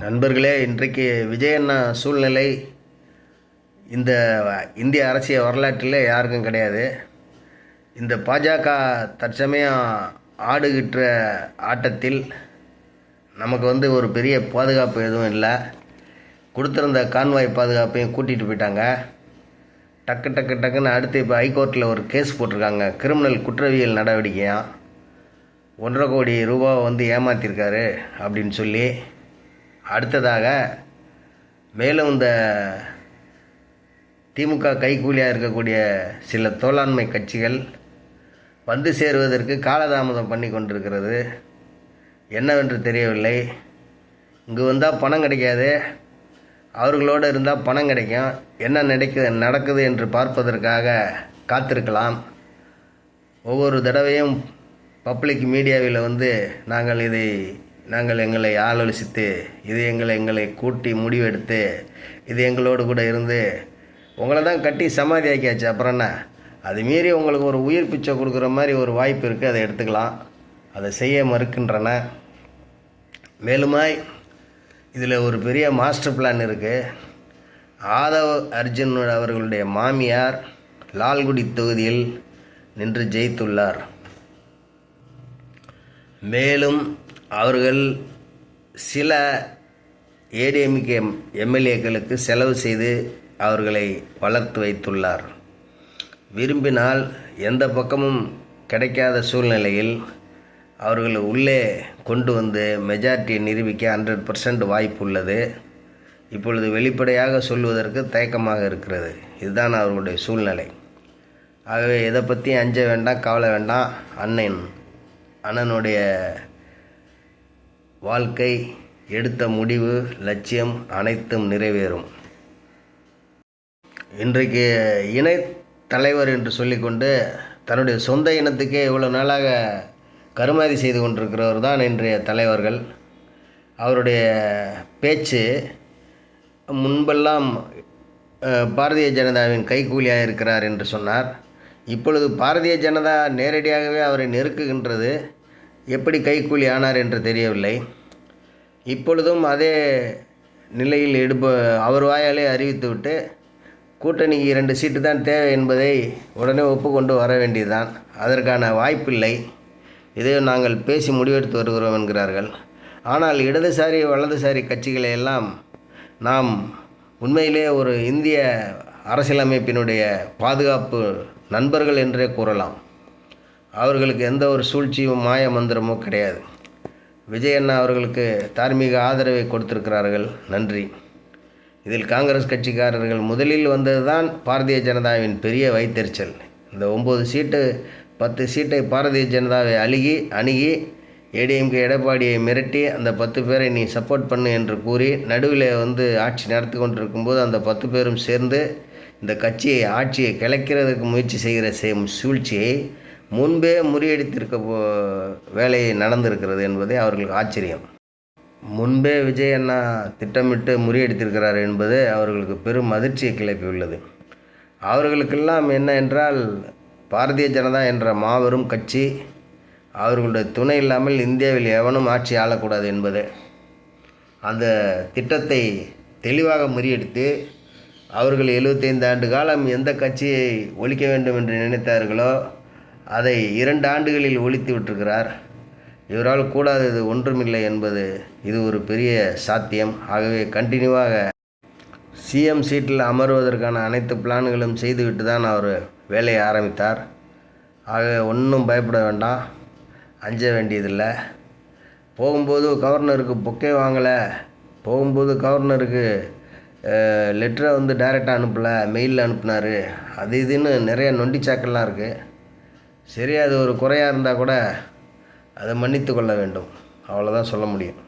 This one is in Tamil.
நண்பர்களே, இன்றைக்கு விஜயண்ணா சூழ்நிலை இந்த இந்திய அரசியல் வரலாற்றில் யாருக்கும் கிடையாது. இந்த பாஜக தற்சமயம் ஆடுகின்ற ஆட்டத்தில் நமக்கு ஒரு பெரிய பாதுகாப்பு எதுவும் இல்லை. கொடுத்துருந்த கான்வாய் பாதுகாப்பையும் கூட்டிகிட்டு போயிட்டாங்க. டக்குன்னு அடுத்து இப்போ ஹைகோர்ட்டில் ஒரு கேஸ் போட்டிருக்காங்க. கிரிமினல் குற்றவியல் நடவடிக்கையாக 1.5 கோடி ரூபாவை ஏமாற்றிருக்காரு அப்படின்னு சொல்லி. அடுத்ததாக மேலும் இந்த திமுக கைக்கூலியாக இருக்கக்கூடிய சில தோளாண்மை கட்சிகள் சேருவதற்கு காலதாமதம் பண்ணி கொண்டிருக்கிறது. என்னவென்று தெரியவில்லை. இங்கு வந்தால் பணம் கிடைக்காது, அவர்களோடு இருந்தால் பணம் கிடைக்கும். என்ன நடக்குது என்று பார்ப்பதற்காக காத்திருக்கலாம். ஒவ்வொரு தடவையும் பப்ளிக் மீடியாவில் நாங்கள் எங்களை ஆலோசித்து எங்களை கூட்டி முடிவெடுத்து எங்களோடு கூட இருந்து உங்களை தான் கட்டி சமாதி ஆக்கியாச்சு. அப்புறம் என்ன, அது மீறி உங்களுக்கு ஒரு உயிர் பிச்சை கொடுக்குற மாதிரி ஒரு வாய்ப்பு இருக்குது, அதை எடுத்துக்கலாம். அதை செய்ய மறுக்கின்றன. மேலுமாய் இதில் ஒரு பெரிய மாஸ்டர் பிளான் இருக்குது. ஆதவ் அர்ஜுன் அவர்களுடைய மாமியார் லால்குடி தொகுதியில் நின்று ஜெயித்துள்ளார். மேலும் அவர்கள் சில ஏடிஎம்கே எம்எல்ஏக்களுக்கு செலவு செய்து அவர்களை வளர்த்து வைத்துள்ளார். விரும்பினால் எந்த பக்கமும் கிடைக்காத சூழ்நிலையில் அவர்கள் உள்ளே கொண்டு மெஜாரிட்டியை நிரூபிக்க 100% வாய்ப்பு உள்ளது. இப்பொழுது வெளிப்படையாக சொல்வதற்கு தயக்கமாக இருக்கிறது. இதுதான் அவர்களுடைய சூழ்நிலை. ஆகவே இதை பற்றி அஞ்ச வேண்டாம், கவலை வேண்டாம். அண்ணனுடைய வாழ்க்கை, எடுத்த முடிவு, லட்சியம் அனைத்தும் நிறைவேறும். இன்றைக்கு இணை தலைவர் என்று சொல்லிக்கொண்டு தன்னுடைய சொந்த இனத்துக்கே இவ்வளோ நாளாக கருமாதி செய்து கொண்டிருக்கிறவர் தான் இன்றைய தலைவர்கள். அவருடைய பேச்சு முன்பெல்லாம் பாரதிய ஜனதாவின் கைக்கூலியாக இருக்கிறார் என்று சொன்னார். இப்பொழுது பாரதிய ஜனதா நேரடியாகவே அவரை நெருக்குகின்றது. எப்படி கைக்கூலி ஆனார் என்று தெரியவில்லை. இப்பொழுதும் அதே நிலையில் அவர் வாயாலே அறிவித்துவிட்டு கூட்டணிக்கு 2 சீட்டு தான் தேவை என்பதை உடனே ஒப்புக்கொண்டு வர வேண்டியதுதான். அதற்கான வாய்ப்பில்லை. இதை நாங்கள் பேசி முடிவெடுத்து வருகிறோம் என்கிறார்கள். ஆனால் இடதுசாரி வலதுசாரி கட்சிகளை எல்லாம் நாம் உண்மையிலே ஒரு இந்திய அரசியலமைப்பினுடைய பாதுகாப்பு நண்பர்கள் என்றே கூறலாம். அவர்களுக்கு எந்த ஒரு சூழ்ச்சியும் மாய மந்திரமோ கிடையாது. விஜயண்ணா அவர்களுக்கு தார்மீக ஆதரவை கொடுத்திருக்கிறார்கள், நன்றி. இதில் காங்கிரஸ் கட்சிக்காரர்கள் முதலில் வந்தது தான் பாரதிய ஜனதாவின் பெரிய வைத்தறிச்சல். இந்த 9 சீட்டு 10 சீட்டை பாரதிய ஜனதாவை அணுகி ஏடிஎம்கே எடப்பாடியை மிரட்டி அந்த 10 பேரை நீ சப்போர்ட் பண்ணு என்று கூறி நடுவில் ஆட்சி நடத்தி கொண்டிருக்கும்போது அந்த 10 பேரும் சேர்ந்து இந்த ஆட்சியை கிளைக்கிறதுக்கு முயற்சி செய்கிற சூழ்ச்சியை முன்பே முறியடித்திருக்க வேலை நடந்திருக்கிறது என்பதே அவர்களுக்கு ஆச்சரியம். முன்பே விஜயண்ணா திட்டமிட்டு முறியடித்திருக்கிறார் என்பது அவர்களுக்கு பெரும் அதிர்ச்சியை கிளப்பியுள்ளது. அவர்களுக்கெல்லாம் என்ன என்றால், பாரதிய ஜனதா என்ற மாபெரும் கட்சி, அவர்களுடைய துணை இல்லாமல் இந்தியாவில் எவனும் ஆட்சி ஆளக்கூடாது என்பது. அந்த திட்டத்தை தெளிவாக முறியடித்து அவர்கள் 75 ஆண்டு காலம் எந்த கட்சியை ஒழிக்க வேண்டும் என்று நினைத்தார்களோ அதை 2 ஆண்டுகளில் ஒழித்து விட்டிருக்கிறார். இவரால் கூடாதது ஒன்றுமில்லை என்பது இது ஒரு பெரிய சாத்தியம். ஆகவே கண்டினியூவாக சிஎம் சீட்டில் அமர்வதற்கான அனைத்து பிளான்களும் செய்துவிட்டு தான் அவர் வேலையை ஆரம்பித்தார். ஆகவே ஒன்றும் பயப்பட வேண்டாம், அஞ்ச வேண்டியதில்லை. போகும்போது கவர்னருக்கு பொக்கே வாங்கலை, போகும்போது கவர்னருக்கு லெட்டரை டைரெக்டாக அனுப்பலை, மெயிலில் அனுப்புனார், அது இதுன்னு நிறைய நொண்டிச்சாக்கெல்லாம் இருக்குது. சரி, அது ஒரு குறையாக இருந்தால் கூட அதை மன்னித்து கொள்ள வேண்டும். அவ்வளோதான் சொல்ல முடியும்.